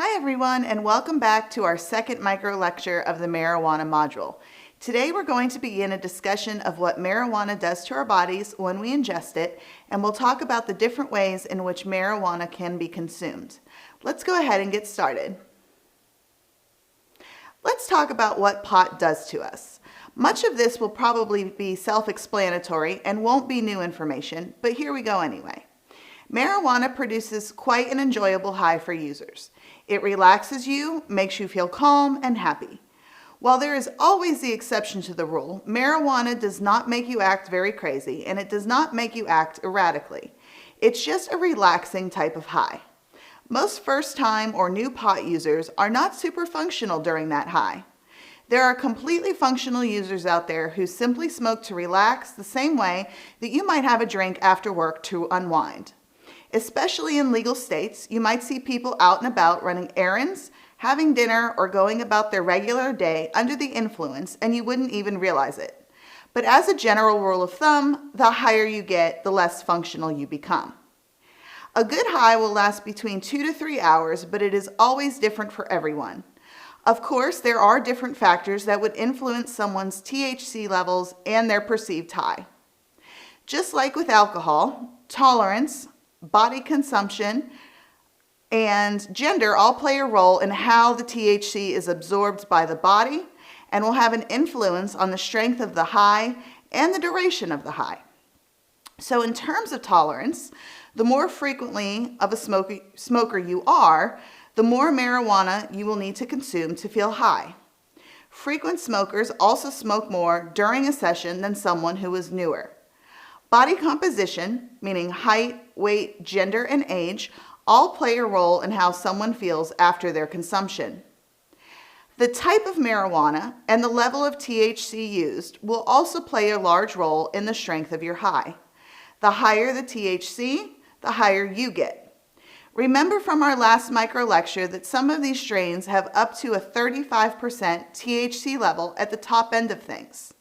Hi everyone, and welcome back to our second micro lecture of the marijuana module. Today we're going to begin a discussion of what marijuana does to our bodies when we ingest it, and we'll talk about the different ways in which marijuana can be consumed. Let's go ahead and get started. Let's talk about what pot does to us. Much of this will probably be self-explanatory and won't be new information, but here we go anyway. Marijuana produces quite an enjoyable high for users. It relaxes you, makes you feel calm and happy. While there is always the exception to the rule, marijuana does not make you act very crazy, and it does not make you act erratically. It's just a relaxing type of high. Most first-time or new pot users are not super functional during that high. There are completely functional users out there who simply smoke to relax the same way that you might have a drink after work to unwind. Especially in legal states, you might see people out and about running errands, having dinner, or going about their regular day under the influence, and you wouldn't even realize it. But as a general rule of thumb, the higher you get, the less functional you become. A good high will last between 2 to 3 hours, but it is always different for everyone. Of course, there are different factors that would influence someone's THC levels and their perceived high. Just like with alcohol, tolerance, body consumption, and gender all play a role in how the THC is absorbed by the body and will have an influence on the strength of the high and the duration of the high. So in terms of tolerance, the more frequently of a smoker you are, the more marijuana you will need to consume to feel high. Frequent smokers also smoke more during a session than someone who is newer. Body composition, meaning height, weight, gender, and age, all play a role in how someone feels after their consumption. The type of marijuana and the level of THC used will also play a large role in the strength of your high. The higher the THC, the higher you get. Remember from our last micro lecture that some of these strains have up to a 35% THC level at the top end of things.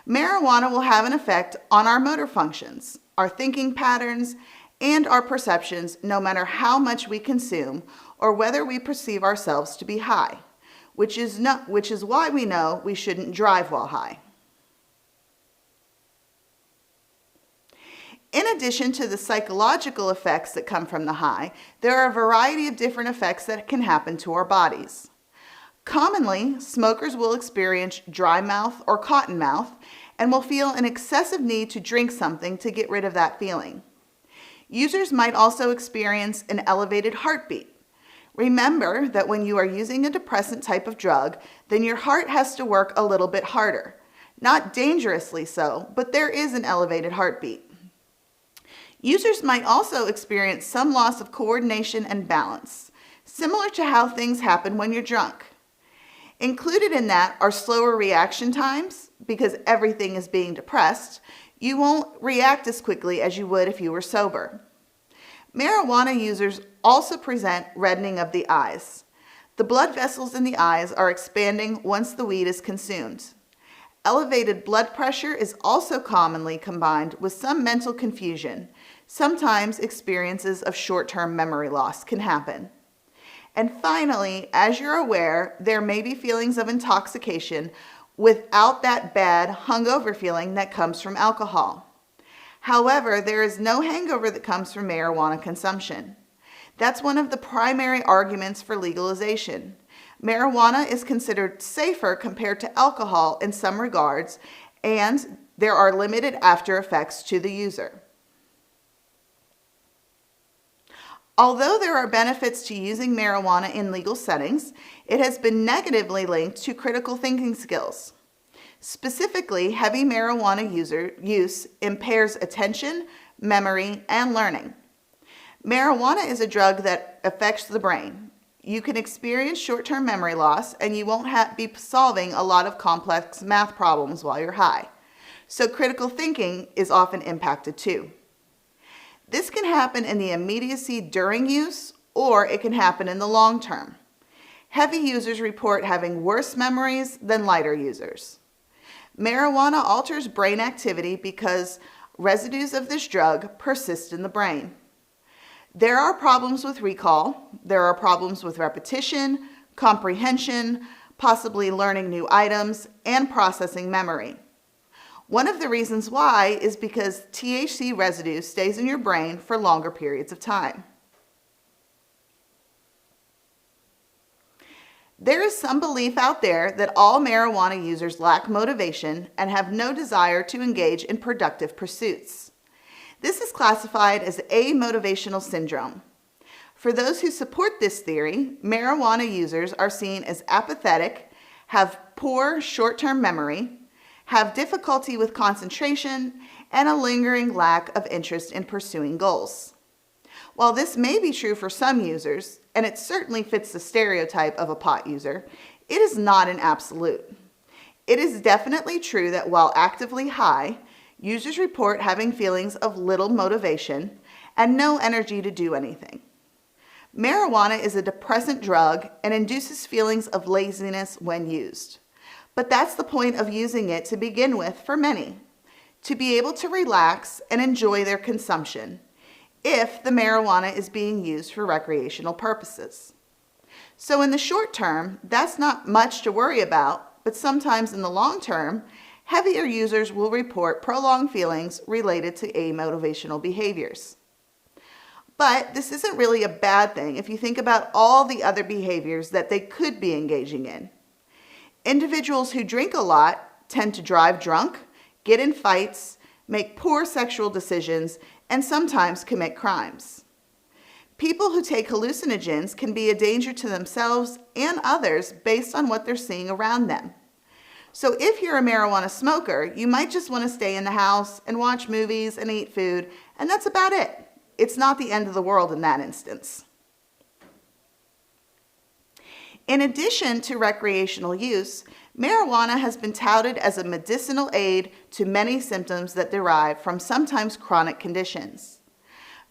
Marijuana will have an effect on our motor functions, our thinking patterns, and our perceptions no matter how much we consume or whether we perceive ourselves to be high, which is why we know we shouldn't drive while high. In addition to the psychological effects that come from the high, there are a variety of different effects that can happen to our bodies. Commonly, smokers will experience dry mouth or cotton mouth and will feel an excessive need to drink something to get rid of that feeling. Users might also experience an elevated heartbeat. Remember that when you are using a depressant type of drug, then your heart has to work a little bit harder. Not dangerously so, but there is an elevated heartbeat. Users might also experience some loss of coordination and balance, similar to how things happen when you're drunk. Included in that are slower reaction times, because everything is being depressed. You won't react as quickly as you would if you were sober. Marijuana users also present reddening of the eyes. The blood vessels in the eyes are expanding once the weed is consumed. Elevated blood pressure is also commonly combined with some mental confusion. Sometimes experiences of short-term memory loss can happen. And finally, as you're aware, there may be feelings of intoxication without that bad hungover feeling that comes from alcohol. However, there is no hangover that comes from marijuana consumption. That's one of the primary arguments for legalization. Marijuana is considered safer compared to alcohol in some regards, and there are limited after effects to the user. Although there are benefits to using marijuana in legal settings, it has been negatively linked to critical thinking skills. Specifically, heavy marijuana use impairs attention, memory, and learning. Marijuana is a drug that affects the brain. You can experience short-term memory loss, and you won't be solving a lot of complex math problems while you're high. So critical thinking is often impacted too. This can happen in the immediacy during use, or it can happen in the long term. Heavy users report having worse memories than lighter users. Marijuana alters brain activity because residues of this drug persist in the brain. There are problems with recall, there are problems with repetition, comprehension, possibly learning new items, and processing memory. One of the reasons why is because THC residue stays in your brain for longer periods of time. There is some belief out there that all marijuana users lack motivation and have no desire to engage in productive pursuits. This is classified as amotivational syndrome. For those who support this theory, marijuana users are seen as apathetic, have poor short-term memory, have difficulty with concentration, and a lingering lack of interest in pursuing goals. While this may be true for some users, and it certainly fits the stereotype of a pot user, it is not an absolute. It is definitely true that while actively high, users report having feelings of little motivation and no energy to do anything. Marijuana is a depressant drug and induces feelings of laziness when used. But that's the point of using it to begin with for many, to be able to relax and enjoy their consumption, if the marijuana is being used for recreational purposes. So in the short term, that's not much to worry about, but sometimes in the long term, heavier users will report prolonged feelings related to amotivational behaviors. But this isn't really a bad thing if you think about all the other behaviors that they could be engaging in. Individuals who drink a lot tend to drive drunk, get in fights, make poor sexual decisions, and sometimes commit crimes. People who take hallucinogens can be a danger to themselves and others based on what they're seeing around them. So if you're a marijuana smoker, you might just want to stay in the house and watch movies and eat food, and that's about it. It's not the end of the world in that instance. In addition to recreational use, marijuana has been touted as a medicinal aid to many symptoms that derive from sometimes chronic conditions.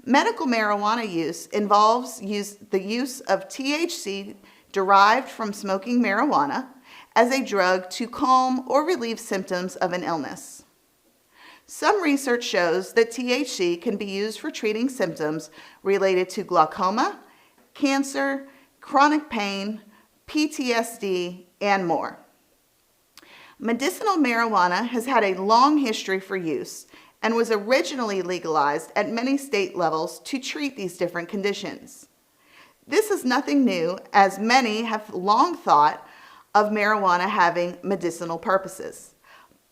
Medical marijuana use involves the use of THC derived from smoking marijuana as a drug to calm or relieve symptoms of an illness. Some research shows that THC can be used for treating symptoms related to glaucoma, cancer, chronic pain, PTSD, and more. Medicinal marijuana has had a long history for use and was originally legalized at many state levels to treat these different conditions. This is nothing new, as many have long thought of marijuana having medicinal purposes,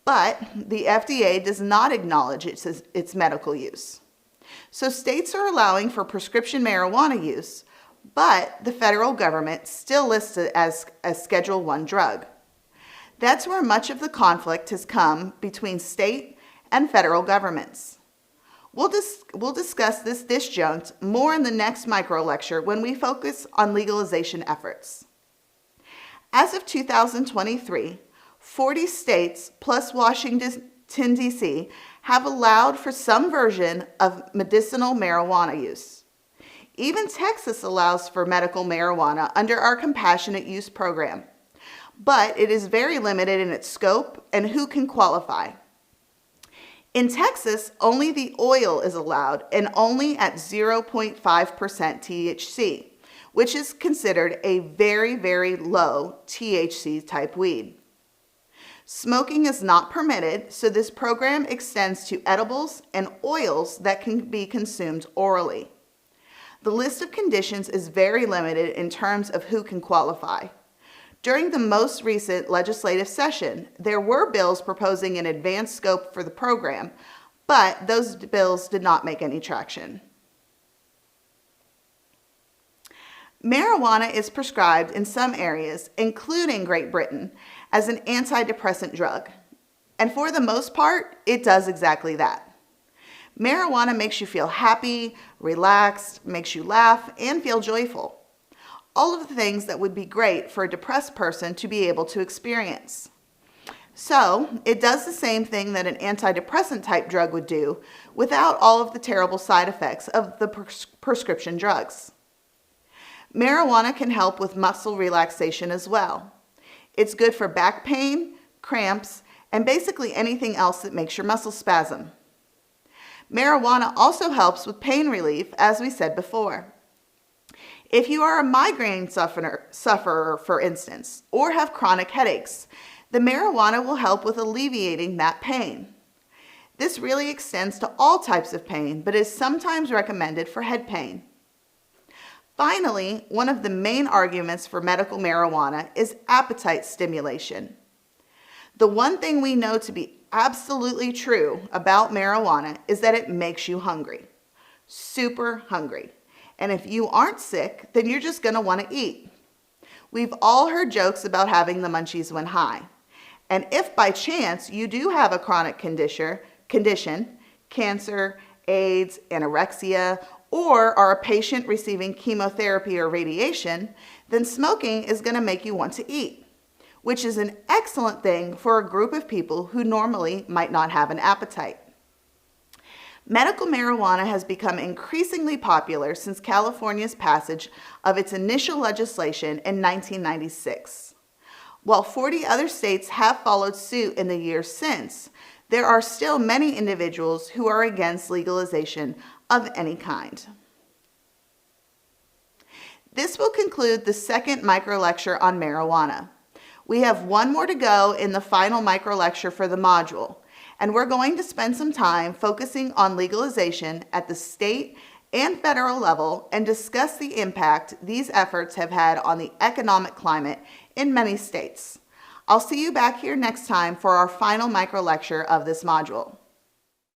but the FDA does not acknowledge its medical use. So states are allowing for prescription marijuana use, but the federal government still lists it as a Schedule I drug. That's where much of the conflict has come between state and federal governments. We'll discuss this disjunct more in the next micro lecture when we focus on legalization efforts. As of 2023, 40 states plus Washington, D.C. have allowed for some version of medicinal marijuana use. Even Texas allows for medical marijuana under our compassionate use program, but it is very limited in its scope and who can qualify. In Texas, only the oil is allowed and only at 0.5% THC, which is considered a very, very low THC type weed. Smoking is not permitted, so this program extends to edibles and oils that can be consumed orally. The list of conditions is very limited in terms of who can qualify. During the most recent legislative session, there were bills proposing an advanced scope for the program, but those bills did not make any traction. Marijuana is prescribed in some areas, including Great Britain, as an antidepressant drug. And for the most part, it does exactly that. Marijuana makes you feel happy, relaxed, makes you laugh, and feel joyful. All of the things that would be great for a depressed person to be able to experience. So, it does the same thing that an antidepressant type drug would do without all of the terrible side effects of the prescription drugs. Marijuana can help with muscle relaxation as well. It's good for back pain, cramps, and basically anything else that makes your muscles spasm. Marijuana also helps with pain relief, as we said before. If you are a migraine sufferer, for instance, or have chronic headaches, the marijuana will help with alleviating that pain. This really extends to all types of pain, but is sometimes recommended for head pain. Finally, one of the main arguments for medical marijuana is appetite stimulation. The one thing we know to be absolutely true about marijuana is that it makes you hungry. Super hungry. And if you aren't sick, then you're just going to want to eat. We've all heard jokes about having the munchies when high. And if by chance you do have a chronic condition, cancer, AIDS, anorexia, or are a patient receiving chemotherapy or radiation, then smoking is going to make you want to eat, which is an excellent thing for a group of people who normally might not have an appetite. Medical marijuana has become increasingly popular since California's passage of its initial legislation in 1996. While 40 other states have followed suit in the years since, there are still many individuals who are against legalization of any kind. This will conclude the second microlecture on marijuana. We have one more to go in the final microlecture for the module, and we're going to spend some time focusing on legalization at the state and federal level and discuss the impact these efforts have had on the economic climate in many states. I'll see you back here next time for our final microlecture of this module.